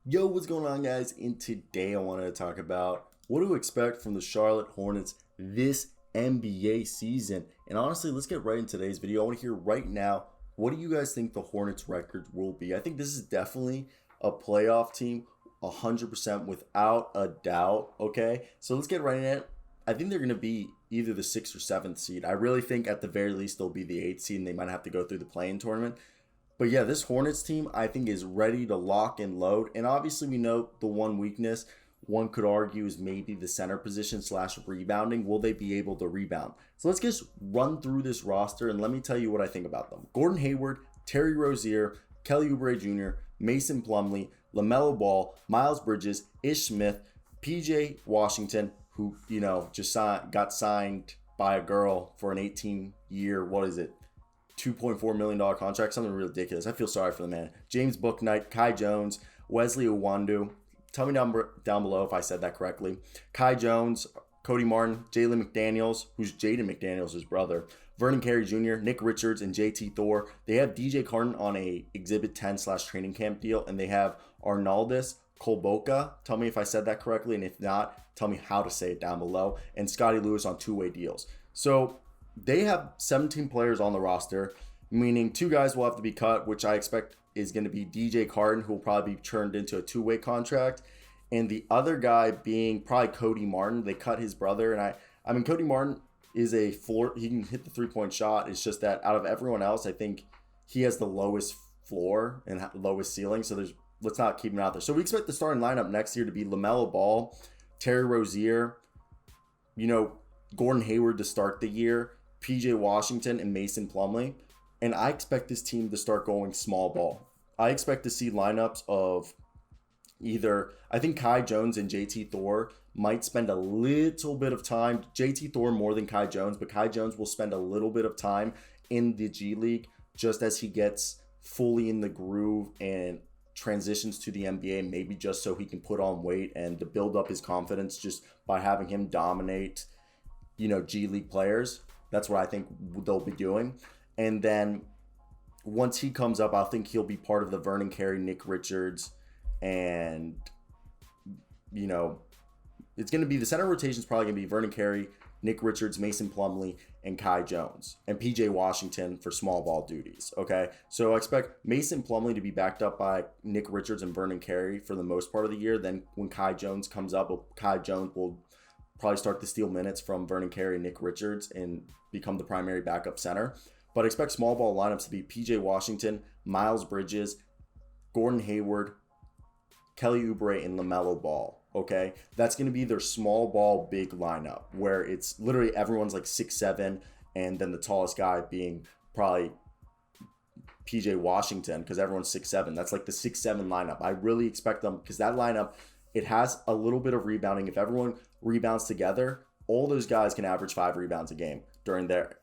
Yo, what's going on, guys? And today I wanted to talk about what to expect from the Charlotte Hornets this NBA season. And honestly, let's get right into today's video. I want to hear right now, what do you guys think the Hornets record will be? I think this is definitely a playoff team, 100% without a doubt, okay? So let's get right in it. I think they're going to be either the 6th or 7th seed. I really think at the very least they'll be the 8th seed and they might have to go through the play-in tournament. But yeah, this Hornets team, I think, is ready to lock and load. And obviously, we know the one weakness one could argue is maybe the center position / rebounding. Will they be able to rebound? So let's just run through this roster and let me tell you what I think about them. Gordon Hayward, Terry Rozier, Kelly Oubre Jr., Mason Plumlee, LaMelo Ball, Miles Bridges, Ish Smith, PJ Washington, who, just got signed by a girl for an 18-year, $2.4 million contract, something ridiculous. I feel sorry for the man. James Bouknight, Kai Jones, Wesley Iwundu. Tell me down below if I said that correctly. Kai Jones, Cody Martin, Jalen McDaniels, who's Jaden McDaniels' brother, Vernon Carey Jr., Nick Richards, and JT Thor. They have DJ Carton on a Exhibit 10 / training camp deal, and they have Arnaldus Kolboka. Tell me if I said that correctly, and if not, tell me how to say it down below. And Scotty Lewis on two-way deals. So they have 17 players on the roster, meaning 2 guys will have to be cut, which I expect is going to be DJ Carton, who will probably be turned into a 2-way contract, and the other guy being probably Cody Martin. They cut his brother, and I mean Cody Martin is a floor. He can hit the 3-point shot. It's just that out of everyone else, I think he has the lowest floor and lowest ceiling. So let's not keep him out there. So we expect the starting lineup next year to be LaMelo Ball, Terry Rozier, Gordon Hayward to start the year, PJ Washington, and Mason Plumlee. And I expect this team to start going small ball. I expect to see lineups of I think Kai Jones and JT Thor might spend a little bit of time. JT Thor more than Kai Jones, but Kai Jones will spend a little bit of time in the G League just as he gets fully in the groove and transitions to the NBA, maybe just so he can put on weight and to build up his confidence just by having him dominate, G League players. That's what I think they'll be doing. And then once he comes up, I think he'll be part of the Vernon Carey, Nick Richards, and, it's going to be the center rotation is probably going to be Vernon Carey, Nick Richards, Mason Plumlee, and Kai Jones, and PJ Washington for small ball duties. Okay, so I expect Mason Plumlee to be backed up by Nick Richards and Vernon Carey for the most part of the year. Then when Kai Jones comes up, Kai Jones will probably start to steal minutes from Vernon Carey and Nick Richards and become the primary backup center. But I expect small ball lineups to be PJ Washington, Miles Bridges, Gordon Hayward, Kelly Oubre, and LaMelo Ball. Okay, that's going to be their small ball big lineup where it's literally everyone's like 6'7", and then the tallest guy being probably PJ Washington because everyone's 6'7". That's like the 6'7" lineup. I really expect them because that lineup, it has a little bit of rebounding. If everyone rebounds together, all those guys can average 5 rebounds a game during their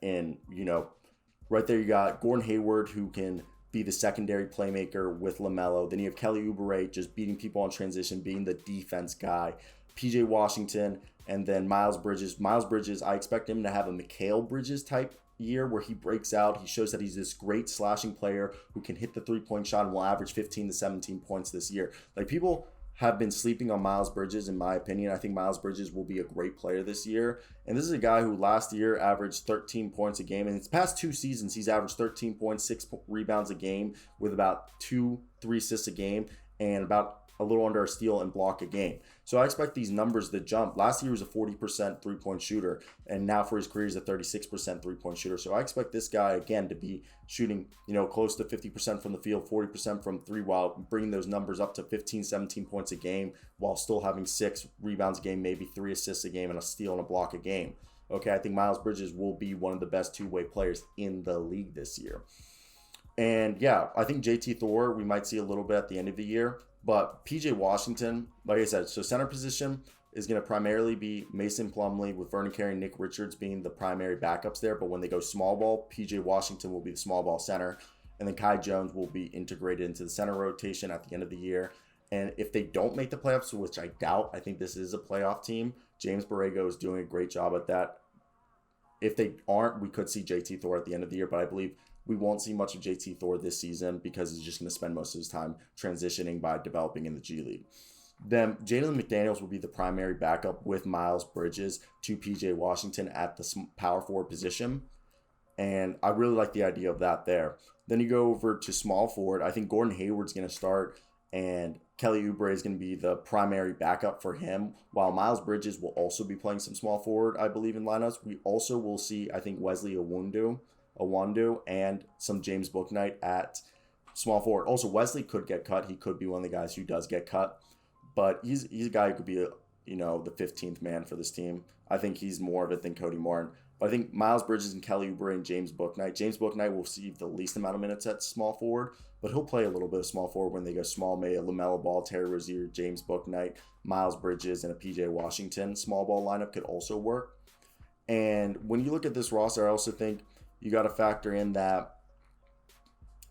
right there you got Gordon Hayward, who can be the secondary playmaker with LaMelo. Then you have Kelly Oubre just beating people on transition, being the defense guy. PJ Washington, and then Miles Bridges. Miles Bridges, I expect him to have a Mikal Bridges type year where he breaks out. He shows that he's this great slashing player who can hit the 3-point shot and will average 15 to 17 points this year. Like, people have been sleeping on Miles Bridges, in my opinion. I think Miles Bridges will be a great player this year. And this is a guy who last year averaged 13 points a game. And his past 2 seasons, he's averaged 13 points, 6 rebounds a game with about 2-3 assists a game and about a little under a steal and block a game. So I expect these numbers to jump. Last year he was a 40% 3-point shooter, and now for his career he's a 36% 3-point shooter. So I expect this guy again to be shooting, close to 50% from the field, 40% from 3, while bringing those numbers up to 15, 17 points a game, while still having 6 rebounds a game, maybe 3 assists a game, and a steal and a block a game. Okay, I think Miles Bridges will be one of the best 2-way players in the league this year. And yeah, I think JT Thor, we might see a little bit at the end of the year. But PJ Washington, like I said, so center position is going to primarily be Mason Plumlee, with Vernon Carey and Nick Richards being the primary backups there. But when they go small ball, PJ Washington will be the small ball center. And then Kai Jones will be integrated into the center rotation at the end of the year. And if they don't make the playoffs, which I doubt, I think this is a playoff team, James Borrego is doing a great job at that. If they aren't, we could see JT Thor at the end of the year. But I believe we won't see much of JT Thor this season because he's just going to spend most of his time transitioning by developing in the G League. Then Jalen McDaniels will be the primary backup with Miles Bridges to PJ Washington at the power forward position. And I really like the idea of that there. Then you go over to small forward. I think Gordon Hayward's going to start, and Kelly Oubre is going to be the primary backup for him, while Miles Bridges will also be playing some small forward, I believe, in lineups. We also will see, I think, Wesley Iwundu, and some James Bouknight at small forward. Also, Wesley could get cut. He could be one of the guys who does get cut, but he's a guy who could be, the 15th man for this team. I think he's more of it than Cody Martin. But I think Miles Bridges and Kelly Oubre and James Bouknight. James Bouknight will receive the least amount of minutes at small forward, but he'll play a little bit of small forward when they go small. Maybe a LaMelo Ball, Terry Rozier, James Bouknight, Miles Bridges, and a PJ Washington small ball lineup could also work. And when you look at this roster, I also think you got to factor in that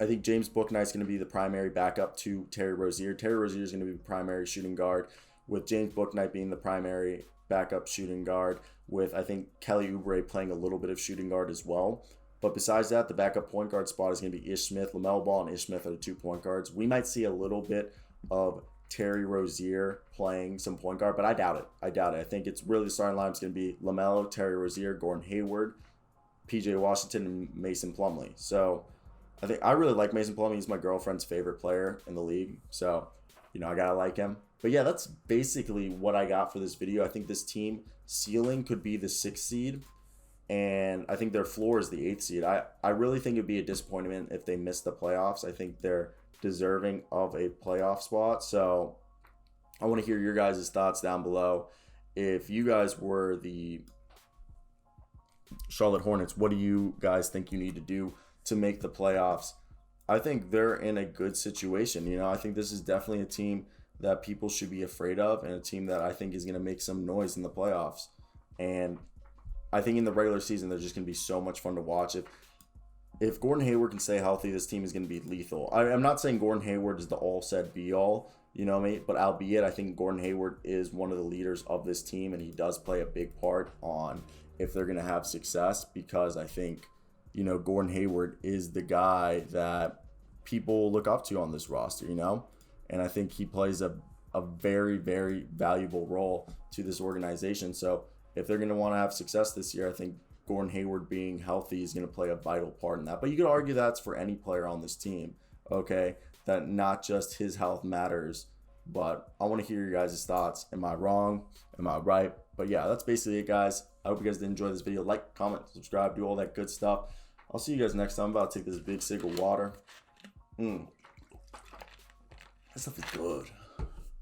I think James Bouknight is going to be the primary backup to Terry Rozier. Terry Rozier is going to be the primary shooting guard, with James Bouknight being the primary backup shooting guard, with I think Kelly Oubre playing a little bit of shooting guard as well. But besides that, the backup point guard spot is going to be Ish Smith. LaMelo Ball and Ish Smith are the 2 point guards. We might see a little bit of Terry Rozier playing some point guard, but I doubt it. I think it's really the starting lineup is going to be LaMelo, Terry Rozier, Gordon Hayward, PJ Washington, and Mason Plumlee. So I really like Mason Plumlee. He's my girlfriend's favorite player in the league. So, I got to like him. But yeah, that's basically what I got for this video. I think this team ceiling could be the 6th seed, and I think their floor is the 8th seed. I really think it'd be a disappointment if they miss the playoffs. I think they're deserving of a playoff spot. So I want to hear your guys' thoughts down below. If you guys were the Charlotte Hornets, what do you guys think you need to do to make the playoffs? I think they're in a good situation. I think this is definitely a team that people should be afraid of, and a team that I think is going to make some noise in the playoffs. And I think in the regular season, they're just going to be so much fun to watch. If Gordon Hayward can stay healthy, this team is going to be lethal. I'm not saying Gordon Hayward is the all said be all, but albeit I think Gordon Hayward is one of the leaders of this team, and he does play a big part on if they're going to have success, because I think, Gordon Hayward is the guy that people look up to on this roster, and I think he plays a very, very valuable role to this organization. So if they're going to want to have success this year, I think Gordon Hayward being healthy is going to play a vital part in that. But you could argue that's for any player on this team, okay, that not just his health matters. But I want to hear your guys' thoughts. Am I wrong? Am I right? But yeah, that's basically it, guys. I hope you guys did enjoy this video. Like, comment, subscribe, do all that good stuff. I'll see you guys next time. I'm about to take this big cig of water. That stuff is good.